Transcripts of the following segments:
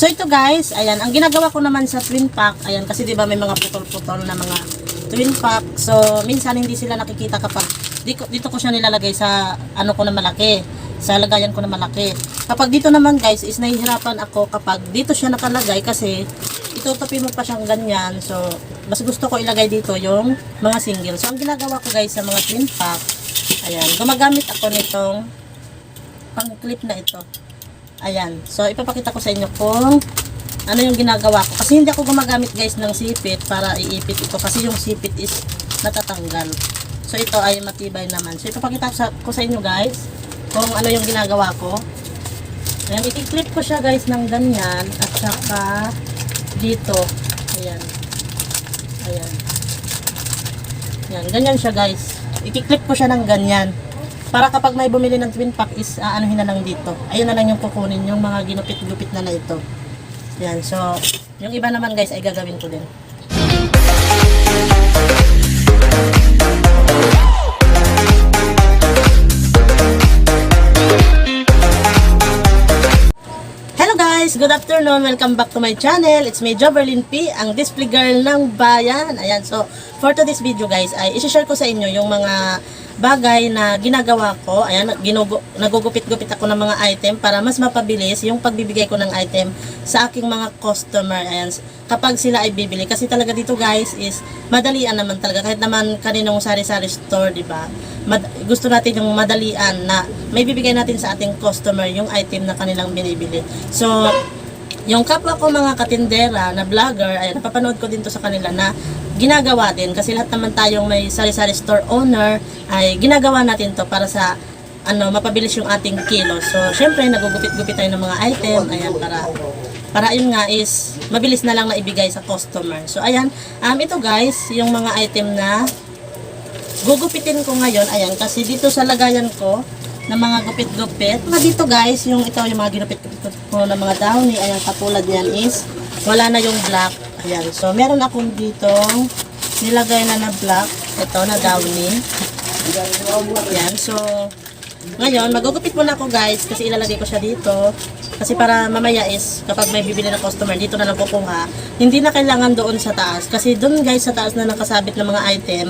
So ito guys, ayan, ang ginagawa ko naman sa twin pack, ayan, kasi 'di ba may mga putol-putol na mga twin pack. So minsan hindi sila nakikita kapag dito ko siya nilalagay sa ano ko na malaki, sa lagayan ko na malaki. Kapag dito naman guys is nahihirapan ako kapag dito siya nakalagay kasi itutupi mo pa siyang ganyan. So mas gusto ko ilagay dito yung mga single. So ang ginagawa ko guys sa mga twin pack, ayan, gumagamit ako nitong pang clip na ito. Ayan. So, ipapakita ko sa inyo kung ano yung ginagawa ko. Kasi hindi ako gumagamit guys ng sipit para iipit ito. Kasi yung sipit is natatanggal. So, ito ay matibay naman. So, ipapakita ko sa inyo guys kung ano yung ginagawa ko. Ayan. I-clip ko siya guys ng ganyan. At saka dito. Ayan. Ayan. Ayan. Ganyan siya guys. I-clip ko siya ng ganyan. Para kapag may bumili ng twin pack is anuhin na lang dito. Ayun na lang yung kukunin yung mga ginupit-gupit na ito. Yan. So, yung iba naman guys ay gagawin ko din. Hello guys! Good afternoon! Welcome back to my channel. It's me, Joberlyn P, ang display girl ng bayan. Ayan. So, for today's video guys ay isi-share ko sa inyo yung mga bagay na ginagawa ko. Ayan, nagugupit-gupit ako ng mga item para mas mapabilis yung pagbibigay ko ng item sa aking mga customer. Ayan, kapag sila ay bibili. Kasi talaga dito guys is madalian naman talaga. Kahit naman kaninong sari-sari store, di ba? Gusto natin yung madalian na may bibigay natin sa ating customer yung item na kanilang binibili. So, yung kapwa ko mga katindera na vlogger, ay napapanood ko din to sa kanila na ginagawa din kasi lahat naman tayong may sari-sari store owner ay ginagawa natin to para sa mapabilis yung ating kilo. So syempre nagugupit-gupit tayo ng mga item, ayan, para yun nga is mabilis na lang na ibigay sa customer. So ayan, ito guys yung mga item na gugupitin ko ngayon, ayan, kasi dito sa lagayan ko ng mga gupit-gupit. Dito guys, yung mga ginupit-gupit ko ng mga downy, ayan, katulad yan is wala na yung black. Ayan, so meron akong ditong nilagay na black, ito na downy. Ayan, so ngayon magugupit muna ako guys kasi ilalagay ko siya dito. Kasi para mamaya is kapag may bibili na customer dito na lang kukuha, hindi na kailangan doon sa taas. Kasi doon guys sa taas na nakasabit ng mga item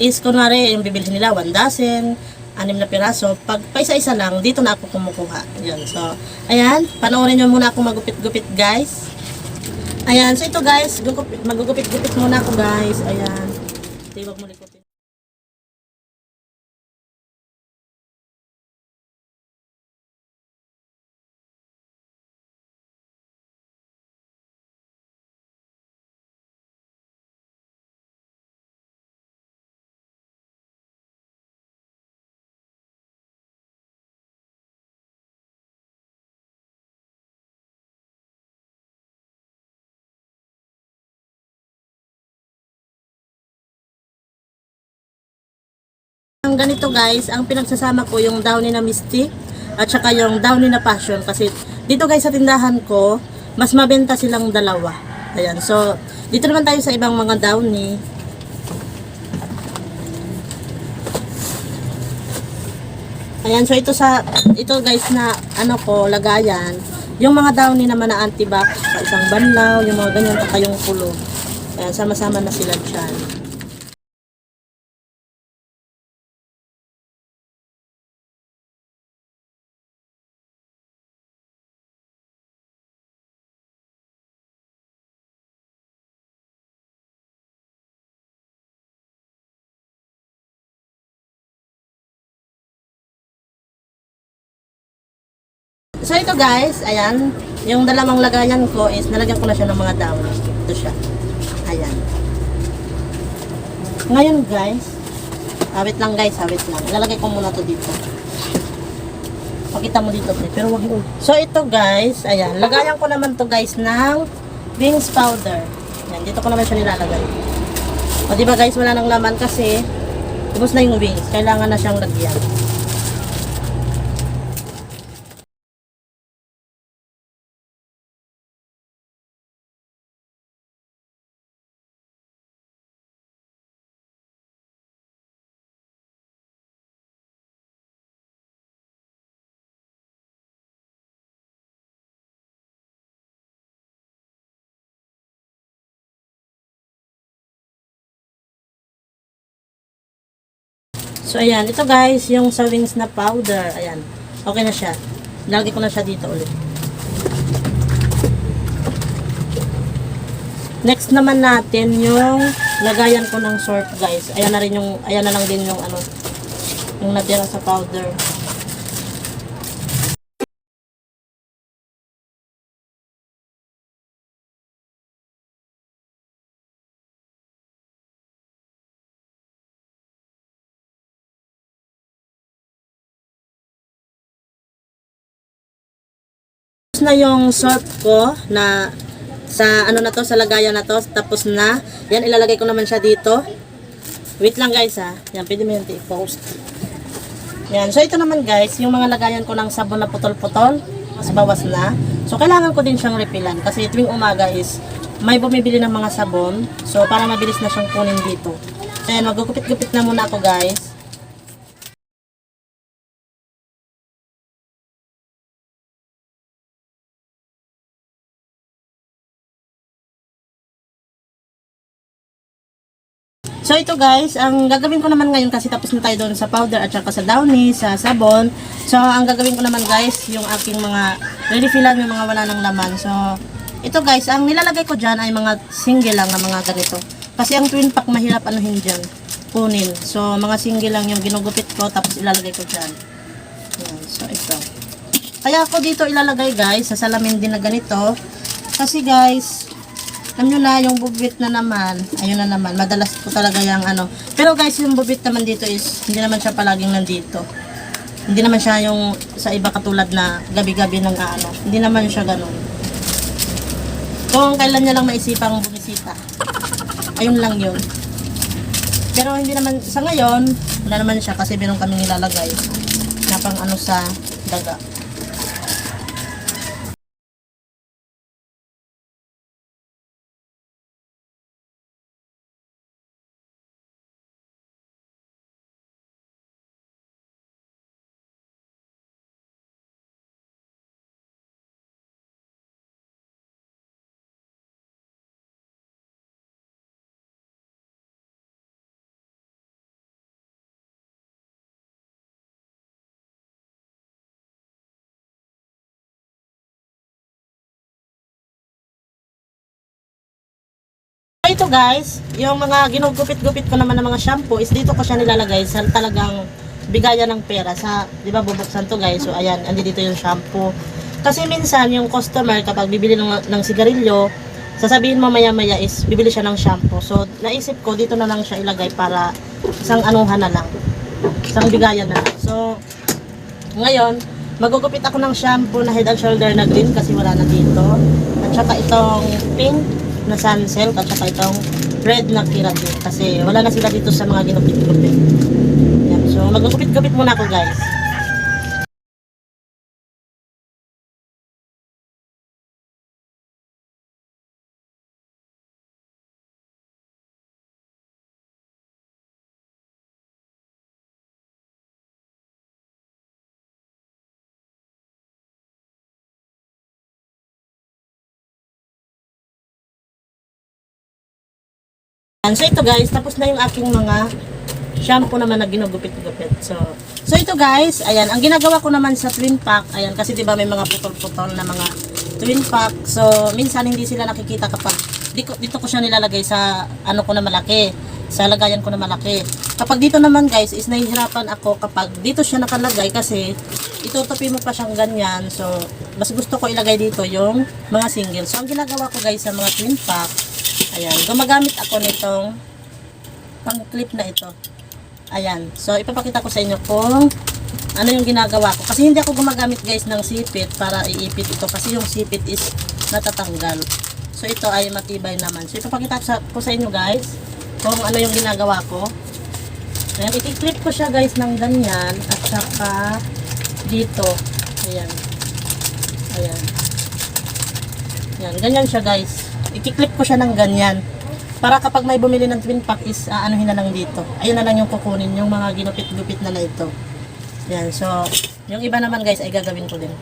is kunwari yung bibili nila 1 dozen, 6 na piraso, pag paisa-isa lang, dito na ako kumukuha. Ayan, so ayan, panoorin nyo muna ako magupit-gupit guys. Ayan, so ito guys, magugupit-gupit muna ako guys. Ayan. Huwag mo likutin. Ang ganito guys, ang pinagsasama ko yung downy na mystic at saka yung downy na passion kasi dito guys sa tindahan ko, mas mabenta silang dalawa. Ayan, so dito naman tayo sa ibang mga downy. Ayan, so ito guys na lagayan. Yung mga downy naman na antibac sa isang banlaw, yung mga ganyan taka yung pulo. Ayan, sama-sama na sila dyan. So ito guys, ayan, yung dalawang lagayan ko is nalagyan ko na siya ng mga downy. Ito siya. Ayan. Ngayon guys, wait lang guys, wait lang. Ilalagay ko muna to dito. Pakita mo dito, pero wag mo. So ito guys, ayan, lagayan ko naman to guys ng wings powder. Ayan, dito ko naman siya nilalagay. O diba guys, wala nang laman kasi ubos na yung wings. Kailangan na siyang lagyan. So, ayan. Ito guys, yung sa wings na powder. Ayan. Okay na siya. Lagi ko na siya dito ulit. Next naman natin yung lagayan ko ng syrup guys. Ayan na rin yung, ayan na lang din yung ano, yung natira sa powder. Na yung syrup ko na sa ano na to, sa lagayan na to, tapos na. Yan, ilalagay ko naman siya dito. Wait lang guys ha. Yan, pwede mo yung i-post. Yan, so ito naman guys, yung mga lagayan ko ng sabon na putol-putol, mas bawas na. So kailangan ko din siyang refilan kasi tuwing umaga is may bumibili ng mga sabon. So para mabilis na siyang kunin dito. So yan, magugupit-gupit na muna ako guys. So ito guys, ang gagawin ko naman ngayon kasi tapos na tayo doon sa powder at saka sa downy, sa sabon. So ang gagawin ko naman guys, yung aking mga refillan yung mga wala ng laman. So ito guys, ang nilalagay ko dyan ay mga single lang na mga ganito. Kasi ang twin pack mahirap anuhin dyan, kunin. So mga single lang yung ginugupit ko tapos ilalagay ko dyan. Yan, so ito. Kaya ako dito ilalagay guys, sa salamin din na ganito. Kasi guys, alam nyo na, yung bubit na naman, ayun na naman, madalas po talaga yung ano. Pero guys, yung bubit naman dito is, hindi naman siya palaging nandito. Hindi naman siya yung sa iba katulad na gabi-gabi ng ano. Hindi naman siya ganun. Kung kailan niya lang maisipang bumisita, ayun lang yun. Pero hindi naman, sa ngayon, wala naman siya kasi meron kaming nilalagay na pang ano sa daga. So ito guys, yung mga ginugupit-gupit ko naman ng mga shampoo is dito ko siya nilalagay sa talagang bigayan ng pera sa, di ba bubuksan to guys. So ayan, andi dito yung shampoo. Kasi minsan yung customer kapag bibili ng sigarilyo, sasabihin mo maya-maya is bibili siya ng shampoo. So naisip ko dito na lang siya ilagay para isang anuhan na lang. Isang bigayan na lang. So ngayon, magugupit ako ng shampoo na Head and Shoulder na green kasi wala na dito. At saka itong pink na Sunsilk at saka itong red na Keratin kasi wala na sila dito sa mga ginupit-gupit. Yan. So magugupit-gupit muna ako guys. So ito guys, tapos na yung aking mga shampoo naman na ginugupit-gupit. So ito guys, ayan, ang ginagawa ko naman sa twin pack, ayan, kasi 'di ba may mga putol-putol na mga twin pack. So minsan hindi sila nakikita kapag dito ko siya nilalagay sa ano ko na malaki, sa lagayan ko na malaki. Kapag dito naman guys, is nahihirapan ako kapag dito siya nakalagay kasi itutupi mo pa siyang ganyan. So mas gusto ko ilagay dito yung mga single. So ang ginagawa ko guys sa mga twin pack, ayan, gumagamit ako nitong pang clip na ito. Ayan. So, ipapakita ko sa inyo kung ano yung ginagawa ko. Kasi hindi ako gumagamit guys ng sipit para iipit ito. Kasi yung sipit is natatanggal. So, ito ay matibay naman. So, ipapakita ko sa inyo guys kung ano yung ginagawa ko. Ayan. I-clip ko siya guys ng ganyan. At saka dito. Ayan. Ayan. Ayan. Ganyan siya guys. I-clip ko siya ng ganyan. Para kapag may bumili ng twin pack is anuhin na lang dito. Ayun na lang yung kukunin, yung mga ginupit-gupit na ito. Yan, so yung iba naman guys ay gagawin ko din.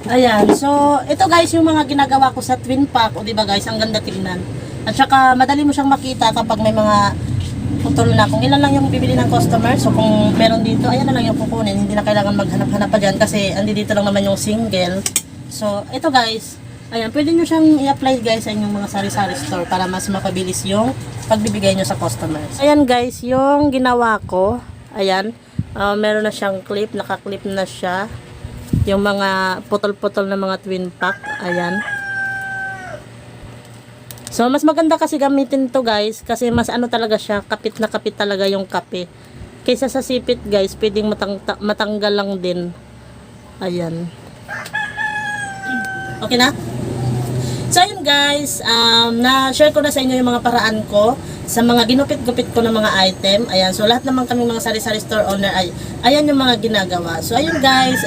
Ayan, so ito guys yung mga ginagawa ko sa twin pack, o diba guys, ang ganda tingnan. At saka madali mo siyang makita kapag may mga putol na. Kung ilan lang yung bibili ng customer, so kung meron dito, ayan na lang yung kukunin. Hindi na kailangan maghanap-hanap pa dyan kasi andi dito lang naman yung single. So ito guys, ayan, pwede nyo siyang i-apply guys sa inyong mga sari-sari store para mas mapabilis yung pagbibigay nyo sa customers. Ayan guys, yung ginawa ko, ayan, meron na siyang clip, naka-clip na siya. Yung mga putol-putol na mga twin pack, ayan. So, mas maganda kasi gamitin to guys, kasi mas ano talaga siya, kapit na kapit talaga yung kape. Kaysa sa sipit guys, pwedeng matanggal lang din. Ayan. Okay na? So, ayun guys, na-share ko na sa inyo yung mga paraan ko sa mga ginupit-gupit ko ng mga item. Ayan, so lahat naman kami mga sari-sari store owner, ayan yung mga ginagawa. So, ayun guys,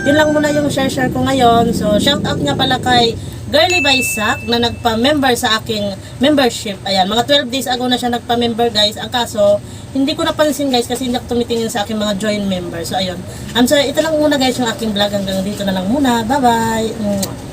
yun lang muna yung share ko ngayon. So, shout out nga pala kay Girly Baisak na nagpa-member sa aking membership. Ayan, mga 12 days ago na siya nagpa-member guys. Ang kaso, hindi ko napansin guys kasi hindi ako tumitingin sa aking mga join member. So, ayun. So, ito lang muna guys yung aking vlog. Hanggang dito na lang muna. Bye-bye!